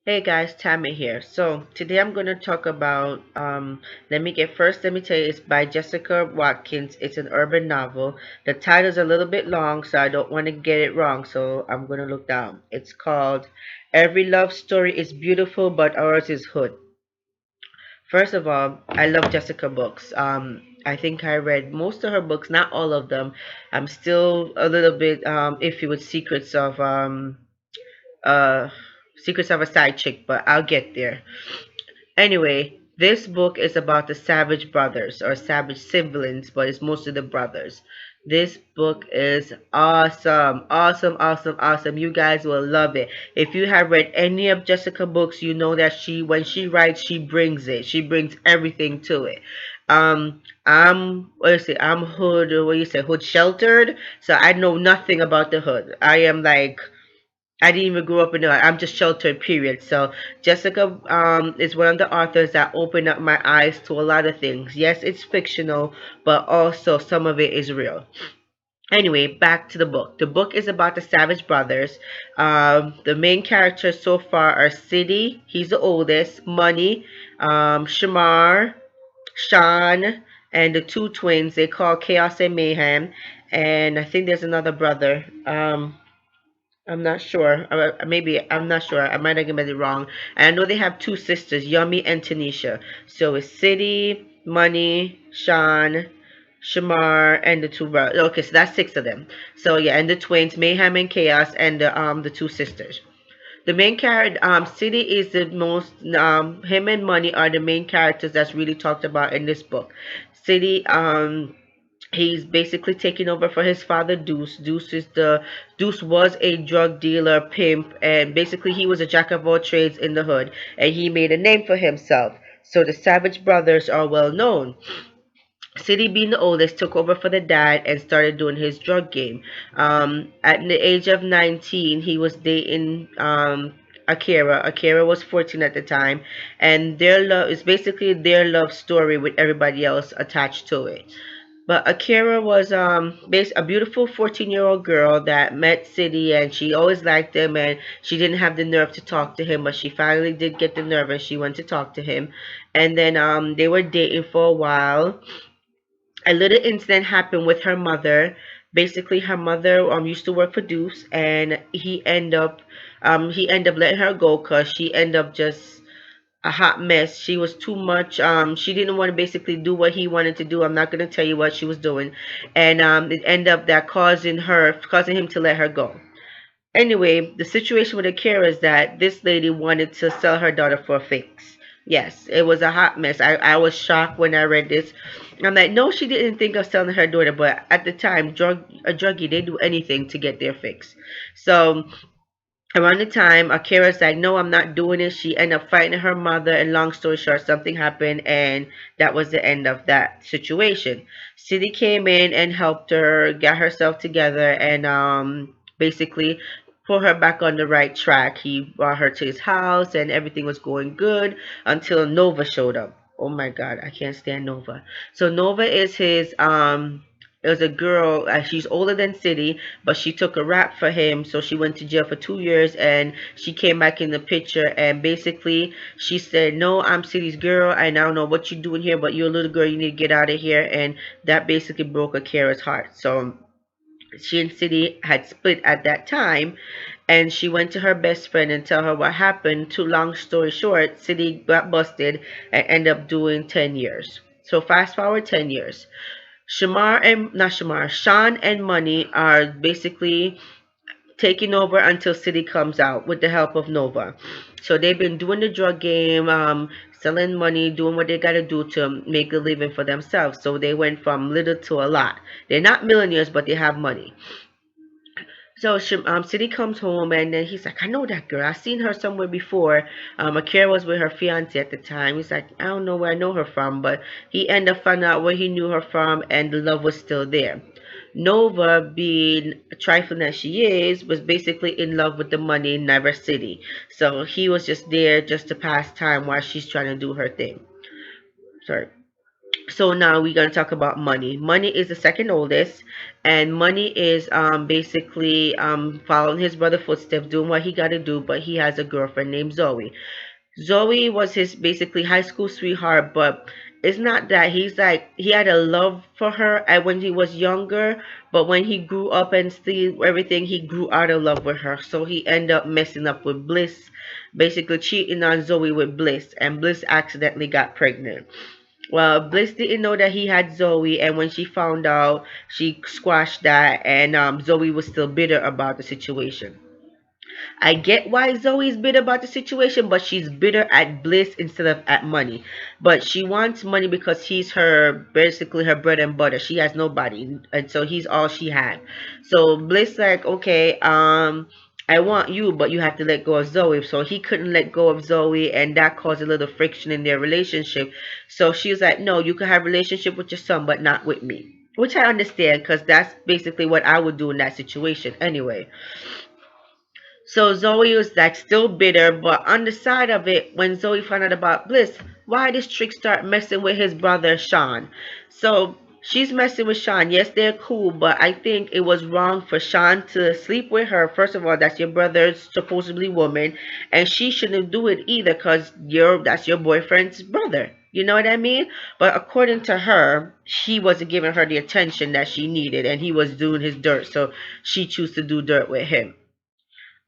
Hey guys, Tammy here. So today I'm going to talk about, let me tell you, it's by Jessica Watkins. It's an urban novel. The title's a little bit long, so I don't want to get it wrong, so I'm going to look down. It's called Every Love Story is Beautiful, but Ours is Hood. First of all, I love Jessica books. I think I read most of her books, not all of them. I'm still a little bit iffy with uh, Secrets of a Side Chick, but I'll get there. Anyway, this book is about the Savage brothers or Savage siblings, but it's mostly the brothers. This book is awesome, awesome, awesome, awesome. You guys will love it. If you have read any of Jessica books, you know that when she writes, she brings it. She brings everything to it. I'm hood, what do you say, hood sheltered. So I know nothing about the hood. I didn't even grow up in it. I'm just sheltered, period. So Jessica is one of the authors that opened up my eyes to a lot of things. Yes, it's fictional, but also some of it is real. Anyway, back to the book. The book is about the Savage brothers. The main characters so far are City, he's the oldest, Money, Shamar, Sean, and the two twins. They call Chaos and Mayhem. And I think there's another brother. I'm not sure. Maybe I'm not sure. I might have gotten it wrong. And I know they have two sisters, Yummy and Tanisha. So it's City, Money, Sean, Shamar, and the two brothers. Okay, so that's six of them. So yeah, and the twins, Mayhem and Chaos, and the two sisters. The main character, City is the most. Him and Money are the main characters that's really talked about in this book. City, he's basically taking over for his father Deuce. Deuce was a drug dealer, pimp, and basically he was a jack of all trades in the hood, and he made a name for himself. So the Savage brothers are well known. City, being the oldest, took over for the dad and started doing his drug game. At the age of 19, he was dating Akira. Akira was 14 at the time, and their love is basically their love story with everybody else attached to it. But Akira was a beautiful 14-year-old girl that met City, and she always liked him, and she didn't have the nerve to talk to him, but she finally did get the nerve and she went to talk to him. And then they were dating for a while. A little incident happened with her mother. Basically, her mother used to work for Deuce, and he ended up letting her go because she ended up just a hot mess. She was too much. She didn't want to basically do what he wanted to do. I'm not gonna tell you what she was doing, and it ended up that causing him to let her go. Anyway, the situation with Akira is that this lady wanted to sell her daughter for a fix. Yes, it was a hot mess. I was shocked when I read this. I'm like, no, she didn't think of selling her daughter, but at the time, a druggie, they do anything to get their fix. So around the time Akira's like, no, I'm not doing it. She ended up fighting her mother, and long story short, something happened, and that was the end of that situation. City came in and helped her get herself together and basically put her back on the right track. He brought her to his house, and everything was going good until Nova showed up. Oh my God, I can't stand Nova. So Nova is his it was a girl. She's older than City, but she took a rap for him, so she went to jail for 2 years, and she came back in the picture, and basically she said, no, I'm City's girl, and I don't know what you're doing here, but you're a little girl, you need to get out of here. And that basically broke Akira's heart. So she and City had split at that time, and she went to her best friend and tell her what happened. Too long story short, City got busted and ended up doing 10 years. So fast forward 10 years. Sean and Money are basically taking over until City comes out with the help of Nova. So they've been doing the drug game, selling money, doing what they gotta do to make a living for themselves. So they went from little to a lot. They're not millionaires, but they have money. So City comes home, and then he's like, I know that girl. I've seen her somewhere before. Akira was with her fiance at the time. He's like, I don't know where I know her from, but he ended up finding out where he knew her from, and the love was still there. Nova, being trifling as she is, was basically in love with the money in Never City. So he was just there just to pass time while she's trying to do her thing. Sorry. So now we're going to talk about Money. Money is the second oldest, and Money is basically following his brother's footsteps, doing what he got to do, but he has a girlfriend named Zoe. Zoe was his basically high school sweetheart, but it's not that he's like he had a love for her when he was younger, but when he grew up and see everything, he grew out of love with her. So he ended up messing up with Bliss, basically cheating on Zoe with Bliss, and Bliss accidentally got pregnant. Well, Bliss didn't know that he had Zoe, and when she found out, she squashed that, and Zoe was still bitter about the situation. I get why Zoe's bitter about the situation, but she's bitter at Bliss instead of at Money. But she wants Money because he's her basically her bread and butter. She has nobody, and so he's all she had. So Bliss like, okay, I want you, but you have to let go of Zoe. So he couldn't let go of Zoe, and that caused a little friction in their relationship. So she was like, no, you can have a relationship with your son, but not with me. Which I understand, because that's basically what I would do in that situation anyway. So Zoe was like still bitter, but on the side of it, when Zoe found out about Bliss, why did Trick start messing with his brother Sean? So she's messing with Sean. Yes, they're cool, but I think it was wrong for Sean to sleep with her. First of all, that's your brother's supposedly woman, and she shouldn't do it either, cause that's your boyfriend's brother. You know what I mean? But according to her, he wasn't giving her the attention that she needed, and he was doing his dirt, so she chose to do dirt with him.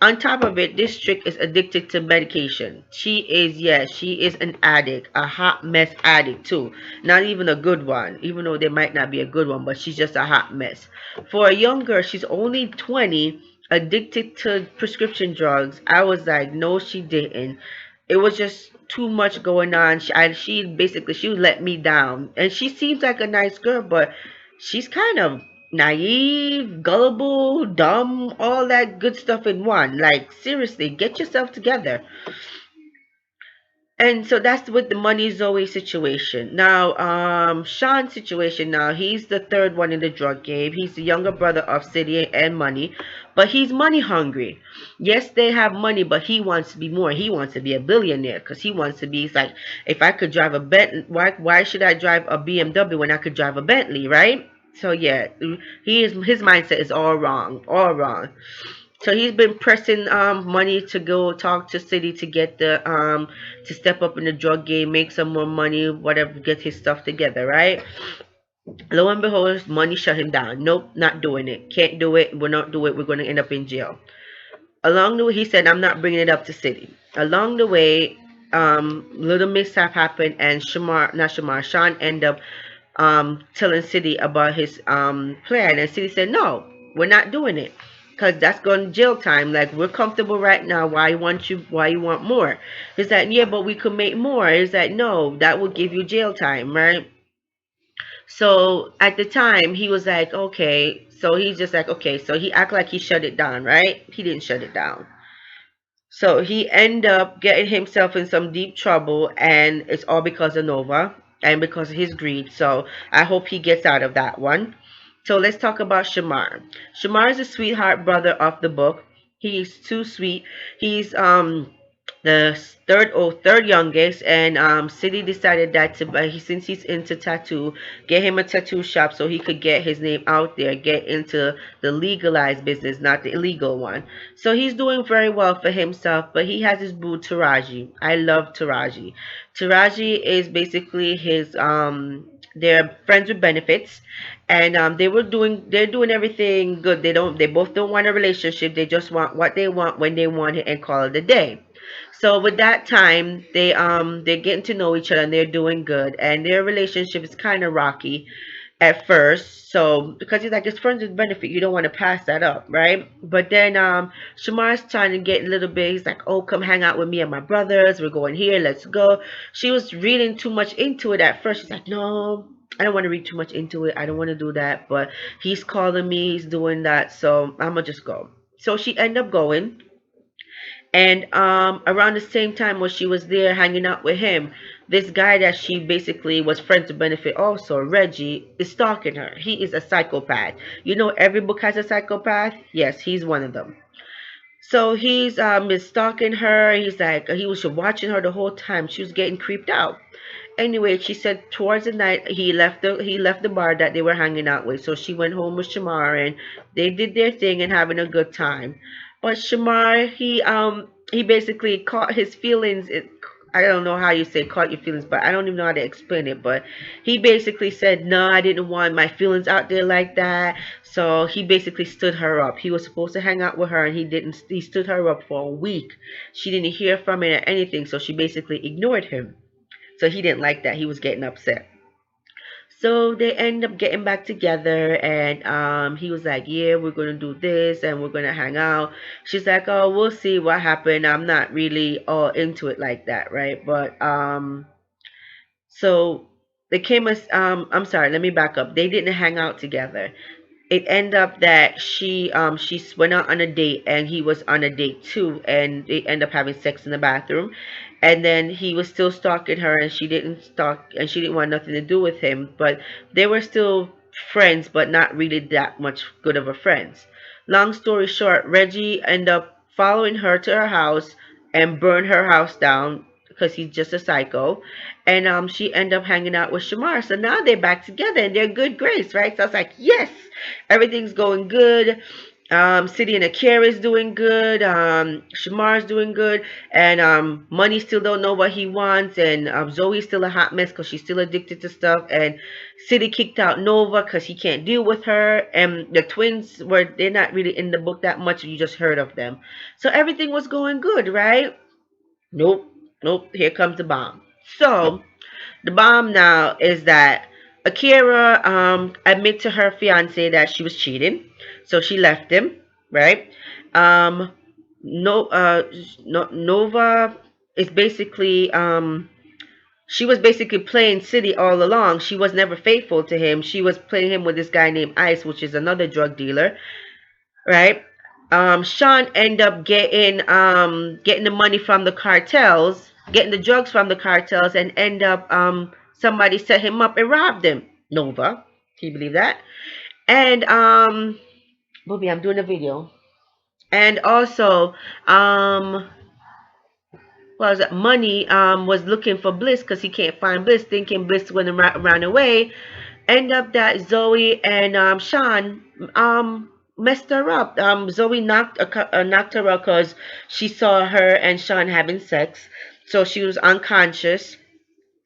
On top of it, this chick is addicted to medication. She is, yes, she is an addict, a hot mess addict too. Not even a good one, even though there might not be a good one, but she's just a hot mess. For a young girl, she's only 20, addicted to prescription drugs. I was like, no, she didn't. It was just too much going on. She basically, she would let me down. And she seems like a nice girl, but she's kind of naive, gullible, dumb, all that good stuff in one. Like, seriously, get yourself together. And so that's with the Money Zoe situation. Now, Sean's situation now, he's the third one in the drug game. He's the younger brother of City and Money, but he's money hungry. Yes, they have money, but he wants to be more. He wants to be a billionaire because he wants to be, he's like, if I could drive a Bentley, why should I drive a BMW when I could drive a Bentley, right? So yeah, his mindset is all wrong, all wrong. So he's been pressing Money to go talk to City to get the to step up in the drug game, make some more money, whatever, get his stuff together, right? Lo and behold, Money shut him down. Nope, not doing it. Can't do it. We're not do it. We're going to end up in jail. Along the way, he said, I'm not bringing it up to City. Along the way, little mishap happened, and Sean ended up telling City about his plan, and City said, no, we're not doing it. Cause that's going to jail time. Like, we're comfortable right now. Why you want more? He's like, yeah, but we could make more. He's like, no, that will give you jail time, right? So at the time, he was like, okay. So he's just like, okay. So he act like he shut it down, right? He didn't shut it down. So he ended up getting himself in some deep trouble, and it's all because of Nova and because of his greed. So I hope he gets out of that one. So let's talk about Shamar. Shamar is the sweetheart brother of the book. He's too sweet. He's the third youngest, and City decided that since he's into tattoo, get him a tattoo shop so he could get his name out there, get into the legalized business, not the illegal one. So he's doing very well for himself, but he has his boo Taraji. I love Taraji. Taraji is basically his they're friends with benefits, and they're doing everything good. They both don't want a relationship. They just want what they want when they want it and call it a day. So with that time, they're getting to know each other and they're doing good, and their relationship is kind of rocky at first. So because he's like, it's friends with benefit, you don't want to pass that up, right? But then Shamar's trying to get a little bit. He's like, oh, come hang out with me and my brothers. We're going here. Let's go. She was reading too much into it at first. She's like, no, I don't want to read too much into it. I don't want to do that. But he's calling me. He's doing that. So I'm gonna just go. So she ended up going. And around the same time when she was there hanging out with him, this guy that she basically was friends to benefit also, Reggie, is stalking her. He is a psychopath. You know, every book has a psychopath. Yes, he's one of them. So he's is stalking her. He was watching her the whole time. She was getting creeped out. anyway, she said towards the night he left the bar that they were hanging out with. So she went home with Shamar and they did their thing and having a good time. But Shamar, he basically caught his feelings. I don't know how you say caught your feelings, but I don't even know how to explain it. But he basically said, no, I didn't want my feelings out there like that. So he basically stood her up. He was supposed to hang out with her and he didn't. He stood her up for a week. She didn't hear from him or anything. So she basically ignored him. So he didn't like that. He was getting upset. So they end up getting back together, and he was like, "Yeah, we're gonna do this, and we're gonna hang out." She's like, "Oh, we'll see what happened. I'm not really all into it like that, right?" But so they came as I'm sorry. Let me back up. They didn't hang out together. It ended up that she went out on a date and he was on a date too, and they end up having sex in the bathroom. And then he was still stalking her, and she didn't want nothing to do with him, but they were still friends, but not really that much good of a friends. Long story short, Reggie ended up following her to her house and burned her house down because he's just a psycho. And she ended up hanging out with Shamar. So now they're back together and they're good grace, right? So I was like, yes, everything's going good. City and Akira is doing good. Shamar's doing good, and Money still don't know what he wants, and Zoe's still a hot mess because she's still addicted to stuff. And City kicked out Nova because he can't deal with her, and the twins they're not really in the book that much. You just heard of them, so everything was going good, right? Nope, nope. Here comes the bomb. So the bomb now is that Akira admit to her fiance that she was cheating, so she left him, right? Um, no, no, Nova is basically she was basically playing City all along. She was never faithful to him. She was playing him with this guy named Ice, which is another drug dealer, right? Sean end up getting the money from the cartels, getting the drugs from the cartels, and end up somebody set him up and robbed him. Nova, can you believe that? And Bobby, I'm doing a video. And also, what was it? Money was looking for Bliss because he can't find Bliss, thinking Bliss went and ran away. End up that Zoe and Sean messed her up. Zoe knocked her up because she saw her and Sean having sex, so she was unconscious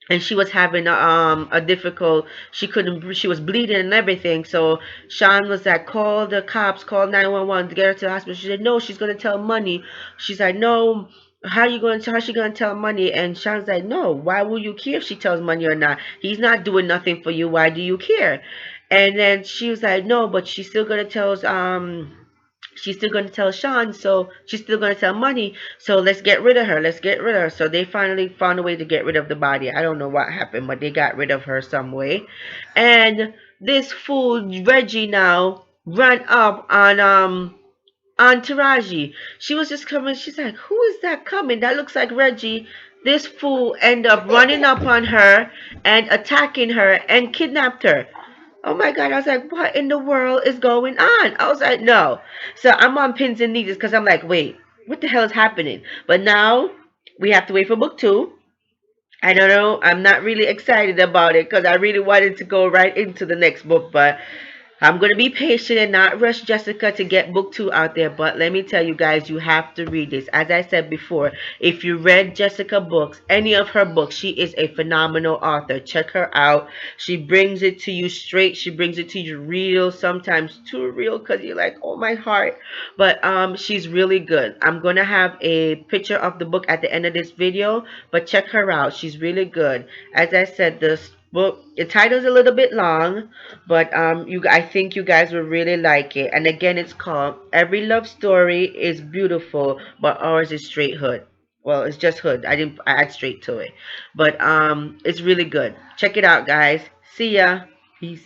and she was having a difficult, she was bleeding and everything. So Sean was like, call the cops, call 911 to get her to the hospital. She said no, she's going to tell Money. She's like, no, how's she going to tell Money? And Sean's like, no, why will you care if she tells Money or not? He's not doing nothing for you, why do you care? And then she was like, no, but she's still going to tell Sean, so she's still going to tell Money. So let's get rid of her. Let's get rid of her. So they finally found a way to get rid of the body. I don't know what happened, but they got rid of her some way. And this fool Reggie now ran up on Taraji. She was just coming. She's like, who is that coming? That looks like Reggie. This fool ended up running up on her and attacking her and kidnapped her. Oh my God. I was like, what in the world is going on? I was like, no. So I'm on pins and needles because I'm like, wait, what the hell is happening? But now we have to wait for book two. I don't know. I'm not really excited about it because I really wanted to go right into the next book, but I'm going to be patient and not rush Jessica to get book two out there. But let me tell you guys, you have to read this. As I said before, if you read Jessica books, any of her books, she is a phenomenal author. Check her out. She brings it to you straight. She brings it to you real, sometimes too real because you're like, oh my heart. But she's really good. I'm going to have a picture of the book at the end of this video, but check her out. She's really good. As I said, this book, the title's a little bit long, but I think you guys will really like it. And again, it's called Every Love Story is Beautiful, but Ours is Straight Hood. Well, it's just hood. I didn't add straight to it, but it's really good. Check it out, guys. See ya. Peace.